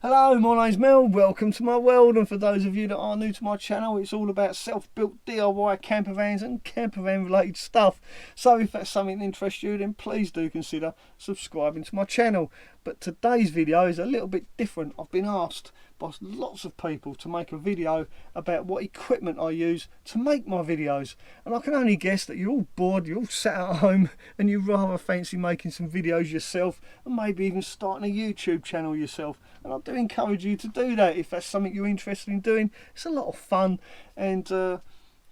Hello, my name's Mel, welcome to my world, and for those of you that are new to my channel, it's all about self-built DIY camper vans and camper van related stuff. So if that's something that interests you, then please do consider subscribing to my channel. But today's video is a little bit different. I've been asked by lots of people to make a video about what equipment I use to make my videos, and I can only guess that you're all bored, you're all sat at home, and you rather fancy making some videos yourself and maybe even starting a YouTube channel yourself. And I do encourage you to do that if that's something you're interested in doing. It's a lot of fun and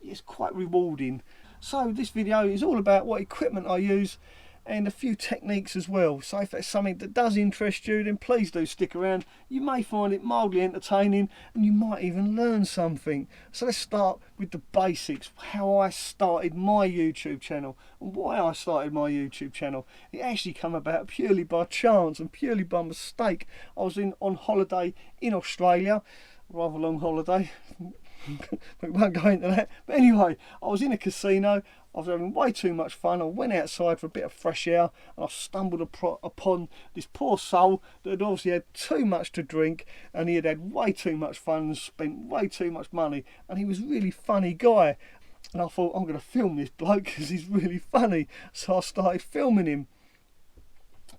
it's quite rewarding. So this video is all about what equipment I use and a few techniques as well. So if that's something that does interest you, then please do stick around. You may find it mildly entertaining and you might even learn something. So let's start with the basics, how I started my YouTube channel and why I started my YouTube channel. It actually came about purely by chance and purely by mistake. I was on holiday in Australia, rather long holiday. We won't go into that, but anyway, I was in a casino. I was having way too much fun. I went outside for a bit of fresh air and I stumbled upon this poor soul that had obviously had too much to drink, and he had had way too much fun and spent way too much money, and he was a really funny guy, and I thought, I'm going to film this bloke because he's really funny. So I started filming him.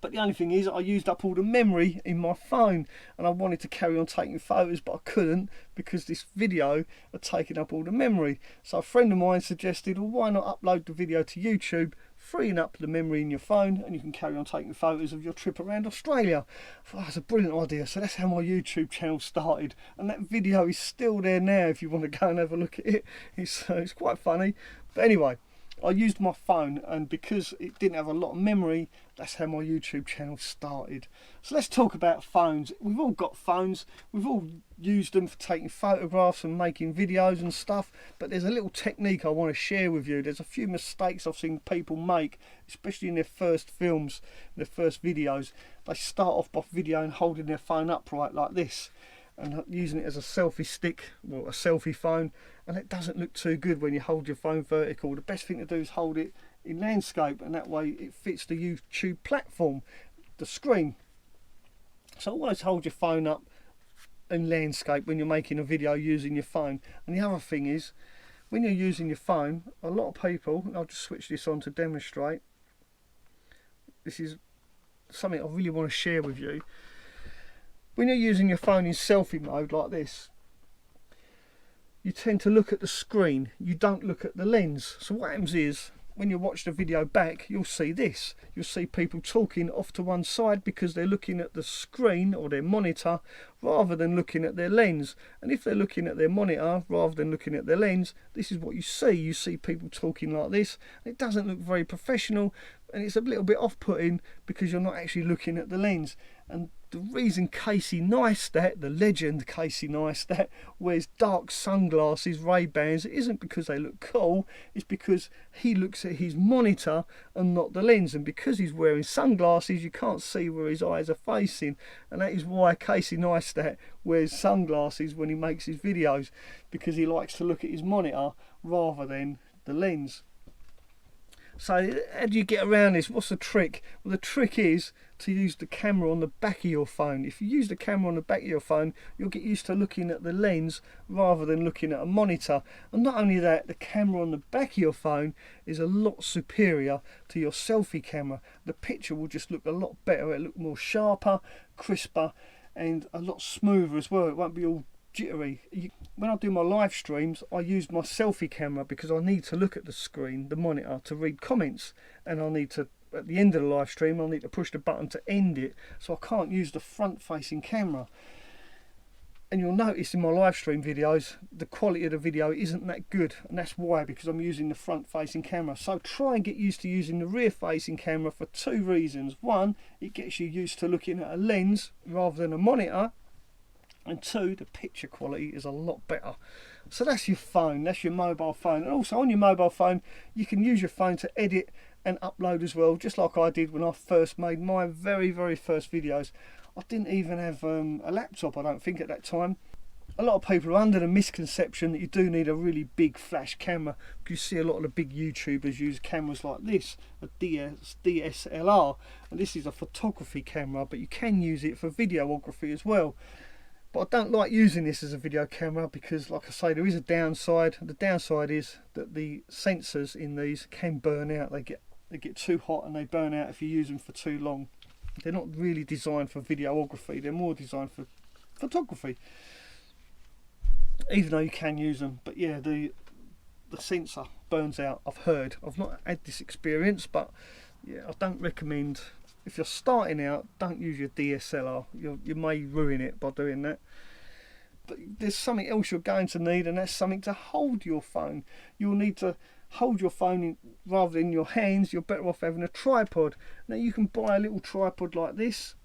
But the only thing is, I used up all the memory in my phone, and I wanted to carry on taking photos, but I couldn't because this video had taken up all the memory. So a friend of mine suggested, well, why not upload the video to YouTube, freeing up the memory in your phone, and you can carry on taking photos of your trip around Australia. I thought, that's a brilliant idea. So that's how my YouTube channel started, and that video is still there now if you want to go and have a look at it. It's quite funny. But anyway, I used my phone, and because it didn't have a lot of memory, that's how my YouTube channel started. So let's talk about phones. We've all got phones, we've all used them for taking photographs and making videos and stuff, but there's a little technique I want to share with you. There's a few mistakes I've seen people make, especially in their first films, their first videos. They start off by videoing holding their phone upright like this, and using it as a selfie stick, or a selfie phone, and it doesn't look too good when you hold your phone vertical. The best thing to do is hold it in landscape, and that way it fits the YouTube platform, the screen. So always hold your phone up in landscape when you're making a video using your phone. And the other thing is, when you're using your phone, a lot of people, and I'll just switch this on to demonstrate, this is something I really want to share with you. When you're using your phone in selfie mode like this, you tend to look at the screen, you don't look at the lens. So what happens is, when you watch the video back, you'll see this. You'll see people talking off to one side because they're looking at the screen or their monitor rather than looking at their lens. And if they're looking at their monitor rather than looking at their lens, this is what you see. You see people talking like this. It doesn't look very professional, and it's a little bit off-putting because you're not actually looking at the lens. And the reason Casey Neistat, the legend Casey Neistat, wears dark sunglasses, Ray-Bans, it isn't because they look cool, it's because he looks at his monitor and not the lens. And because he's wearing sunglasses, you can't see where his eyes are facing. And that is why Casey Neistat wears sunglasses when he makes his videos, because he likes to look at his monitor rather than the lens. So how do you get around this? What's the trick? Well, the trick is to use the camera on the back of your phone. If you use the camera on the back of your phone, you'll get used to looking at the lens rather than looking at a monitor. And not only that, the camera on the back of your phone is a lot superior to your selfie camera. The picture will just look a lot better. It'll look more sharper, crisper, and a lot smoother as well. It won't be all jittery. When I do my live streams, I use my selfie camera because I need to look at the screen, the monitor, to read comments, and I need to, at the end of the live stream, I need to push the button to end it, so I can't use the front facing camera. And you'll notice in my live stream videos, the quality of the video isn't that good, and that's why, because I'm using the front facing camera. So try and get used to using the rear facing camera for two reasons. One, it gets you used to looking at a lens rather than a monitor, and two, the picture quality is a lot better. So that's your phone, that's your mobile phone. And also on your mobile phone, you can use your phone to edit and upload as well, just like I did when I first made my very first videos. I didn't even have a laptop, I don't think, at that time. a lot of people are under the misconception that you do need a really big flash camera. You see a lot of the big YouTubers use cameras like this, a DSLR, and this is a photography camera, but you can use it for videography as well. But I don't like using this as a video camera because, like I say, there is a downside. The downside is that the sensors in these can burn out. They get too hot and they burn out if you use them for too long. They're not really designed for videography, they're more designed for photography. Even though you can use them, but yeah, the sensor burns out. I've heard. I've not had this experience, but yeah, I don't recommend. If you're starting out, don't use your DSLR. You may ruin it by doing that. But there's something else you're going to need, and that's something to hold your phone. You'll need to hold your phone in, rather than your hands. You're better off having a tripod. Now you can buy a little tripod like this,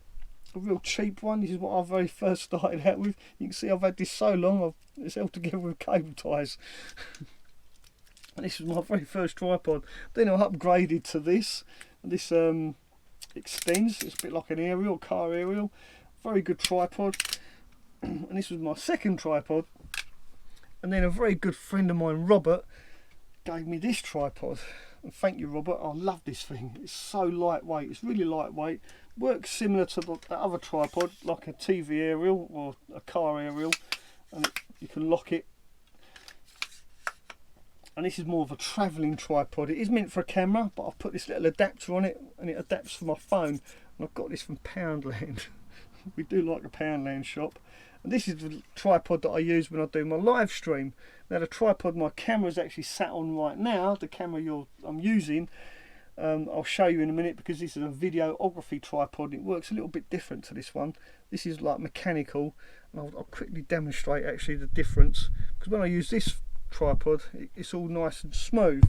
a real cheap one. This is what I very first started out with. You can see I've had this so long, it's held together with cable ties. And this was my very first tripod. Then I upgraded to this. This extends. It's a bit like an aerial, car aerial. Very good tripod. And this was my second tripod. And then a very good friend of mine, Robert, gave me this tripod. And thank you, Robert. I love this thing. It's so lightweight. It's really lightweight. Works similar to the other tripod, like a TV aerial or a car aerial, and you can lock it. And this is more of a travelling tripod. It is meant for a camera, but I've put this little adapter on it, and it adapts for my phone. And I've got this from Poundland. We do like a Poundland shop. And this is the tripod that I use when I do my live stream. Now the tripod my camera is actually sat on right now, the camera I'm using, I'll show you in a minute, because this is a videography tripod. It works a little bit different to this one. This is like mechanical, and I'll quickly demonstrate actually the difference, because when I use this tripod it's all nice and smooth.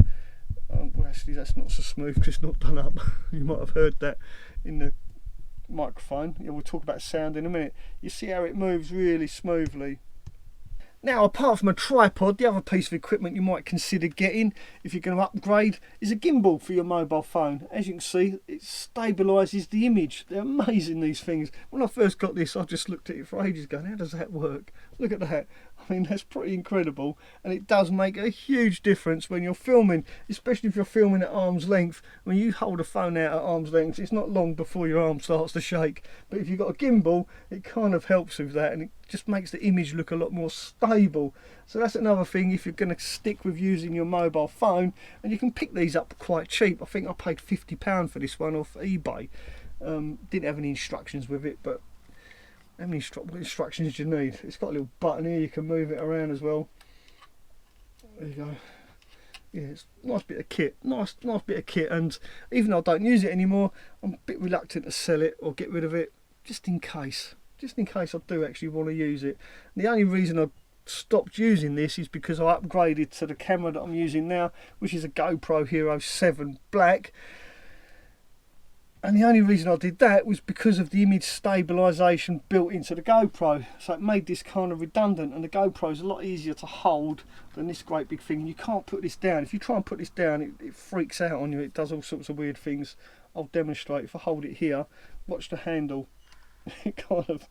Well, actually that's not so smooth because it's not done up. You might have heard that in the microphone. Yeah, we'll talk about sound in a minute. You see how it moves really smoothly. Now, apart from a tripod, the other piece of equipment you might consider getting if you're going to upgrade is a gimbal for your mobile phone. As you can see, it stabilises the image. They're amazing, these things. When I first got this, I just looked at it for ages going, how does that work? Look at that. I mean, that's pretty incredible, and it does make a huge difference when you're filming, especially if you're filming at arm's length. When you hold a phone out at arm's length, it's not long before your arm starts to shake. But if you've got a gimbal, it kind of helps with that, and it just makes the image look a lot more stable. So that's another thing if you're going to stick with using your mobile phone. And you can pick these up quite cheap. I think I paid £50 for this one off eBay. Didn't have any instructions with it, but how many instructions do you need? It's got a little button here, you can move it around as well. There you go. Yeah, it's a nice bit of kit. Nice bit of kit. And even though I don't use it anymore, I'm a bit reluctant to sell it or get rid of it, just in case. Just in case I do actually want to use it. And the only reason I stopped using this is because I upgraded to the camera that I'm using now, which is a GoPro Hero 7 Black. And the only reason I did that was because of the image stabilization built into the GoPro. So it made this kind of redundant, and the GoPro is a lot easier to hold than this great big thing. You can't put this down. If you try and put this down, it freaks out on you. It does all sorts of weird things. I'll demonstrate. If I hold it here, watch the handle. It kind of,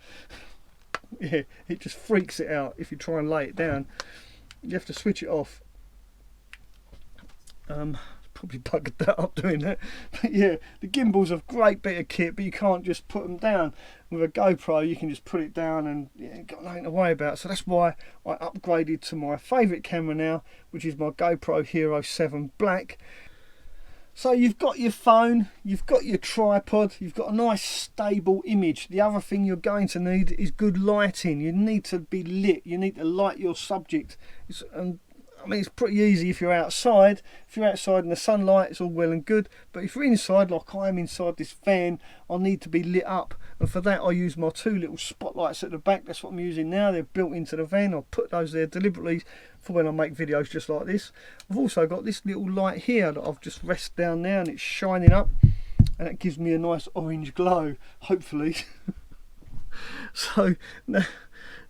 yeah, it just freaks it out if you try and lay it down. You have to switch it off. Probably buggered that up doing that, but yeah, the gimbal's a great bit of kit, but you can't just put them down. With a GoPro you can just put it down and yeah, got nothing to worry about. So that's why I upgraded to my favourite camera now, which is my GoPro Hero 7 Black. So you've got your phone, you've got your tripod, you've got a nice stable image. The other thing you're going to need is good lighting. You need to be lit, you need to light your subject. I mean, it's pretty easy if you're outside. If you're outside in the sunlight, it's all well and good. But if you're inside, like I am inside this van, I need to be lit up. And for that, I use my two little spotlights at the back. That's what I'm using now. They're built into the van. I'll put those there deliberately for when I make videos just like this. I've also got this little light here that I've just rested down there, and it's shining up. And it gives me a nice orange glow, hopefully. So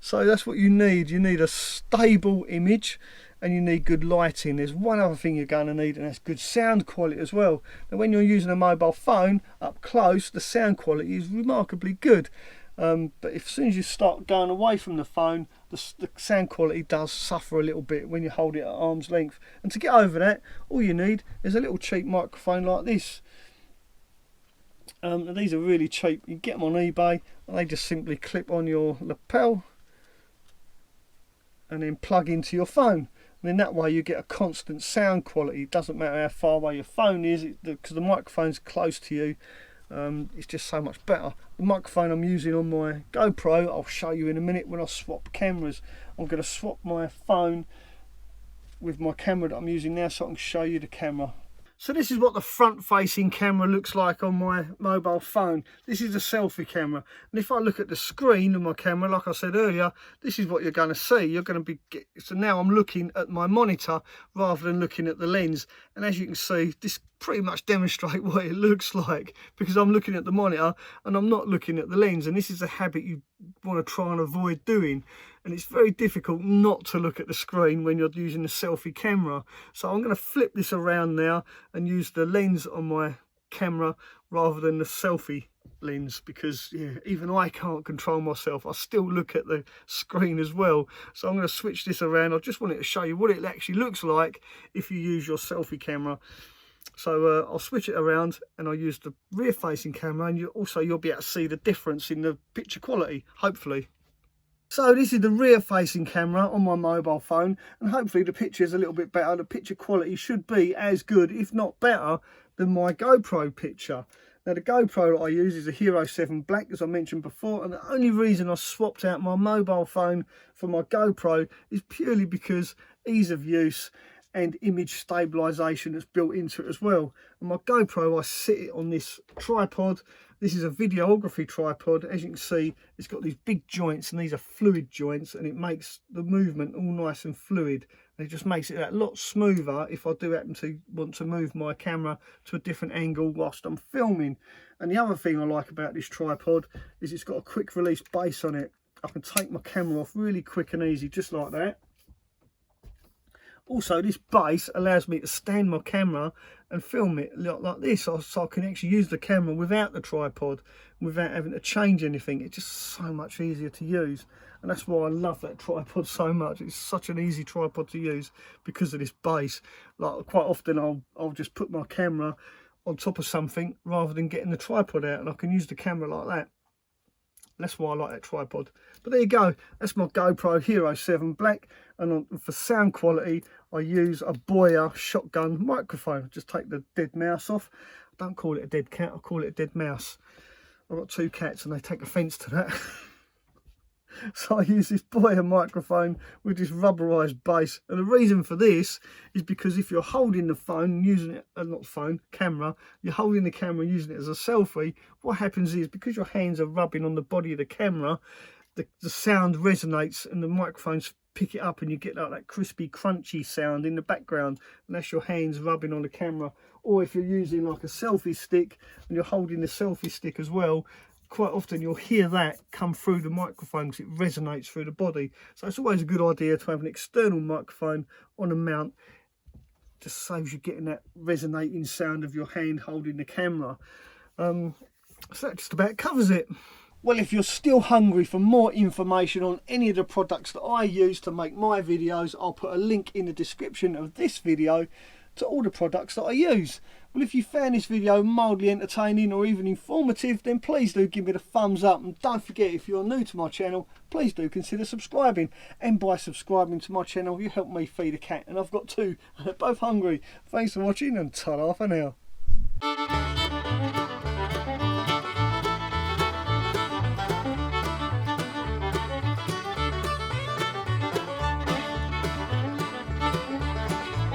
that's what you need. You need a stable image, and you need good lighting. There's one other thing you're going to need, and that's good sound quality as well. Now when you're using a mobile phone up close, the sound quality is remarkably good. But as soon as you start going away from the phone, the sound quality does suffer a little bit when you hold it at arm's length. And to get over that, all you need is a little cheap microphone like this. These are really cheap. You get them on eBay and they just simply clip on your lapel and then plug into your phone. And in that way you get a constant sound quality. It doesn't matter how far away your phone is, because the microphone's close to you. It's just so much better. The microphone I'm using on my GoPro, I'll show you in a minute when I swap cameras. I'm going to swap my phone with my camera that I'm using now so I can show you the camera. So this is what the front facing camera looks like on my mobile phone. This is a selfie camera, and if I look at the screen of my camera, like I said earlier, this is what you're going to see. You're going to be, so now I'm looking at my monitor rather than looking at the lens, and as you can see, this pretty much demonstrates what it looks like, because I'm looking at the monitor and I'm not looking at the lens. And this is a habit you want to try and avoid doing, and it's very difficult not to look at the screen when you're using a selfie camera. So I'm going to flip this around now and use the lens on my camera rather than the selfie lens, because yeah, even I can't control myself. I still look at the screen as well. So I'm going to switch this around. I just wanted to show you what it actually looks like if you use your selfie camera. So I'll switch it around and I'll use the rear facing camera, and you'll be able to see the difference in the picture quality, hopefully. So this is the rear facing camera on my mobile phone, and hopefully the picture is a little bit better. The picture quality should be as good, if not better, than my GoPro picture. Now the GoPro that I use is a Hero 7 Black, as I mentioned before, and the only reason I swapped out my mobile phone for my GoPro is purely because ease of use and image stabilization that's built into it as well. And my GoPro, I sit it on this tripod. This is a videography tripod. As you can see, it's got these big joints, and these are fluid joints, and it makes the movement all nice and fluid. And it just makes it a lot smoother if I do happen to want to move my camera to a different angle whilst I'm filming. And the other thing I like about this tripod is it's got a quick release base on it. I can take my camera off really quick and easy, just like that. Also, this base allows me to stand my camera and film it like this, so I can actually use the camera without the tripod, without having to change anything. It's just so much easier to use, and that's why I love that tripod so much. It's such an easy tripod to use because of this base. Like, quite often I'll just put my camera on top of something rather than getting the tripod out, and I can use the camera like that. That's why I like that tripod. But there you go, that's my GoPro Hero 7 Black, and for sound quality I use a Boya shotgun microphone. Just take the dead mouse off. I don't call it a dead cat, I call it a dead mouse. I've got 2 cats and they take offence to that. So I use this Boya microphone with this rubberized base, and the reason for this is because if you're holding the phone, using it, not phone, camera, you're holding the camera using it as a selfie, what happens is, because your hands are rubbing on the body of the camera, the sound resonates and the microphones pick it up, and you get like that crispy crunchy sound in the background, and that's your hands rubbing on the camera. Or if you're using like a selfie stick and you're holding the selfie stick as well, quite often you'll hear that come through the microphone because it resonates through the body. So it's always a good idea to have an external microphone on a mount. Just saves you getting that resonating sound of your hand holding the camera. So that just about covers it. Well, if you're still hungry for more information on any of the products that I use to make my videos, I'll put a link in the description of this video to all the products that I use. Well, if you found this video mildly entertaining or even informative, then please do give me the thumbs up, and don't forget, if you're new to my channel, please do consider subscribing. And by subscribing to my channel, you help me feed a cat, and I've got 2, and they're both hungry. Thanks for watching, and ta-ra for now.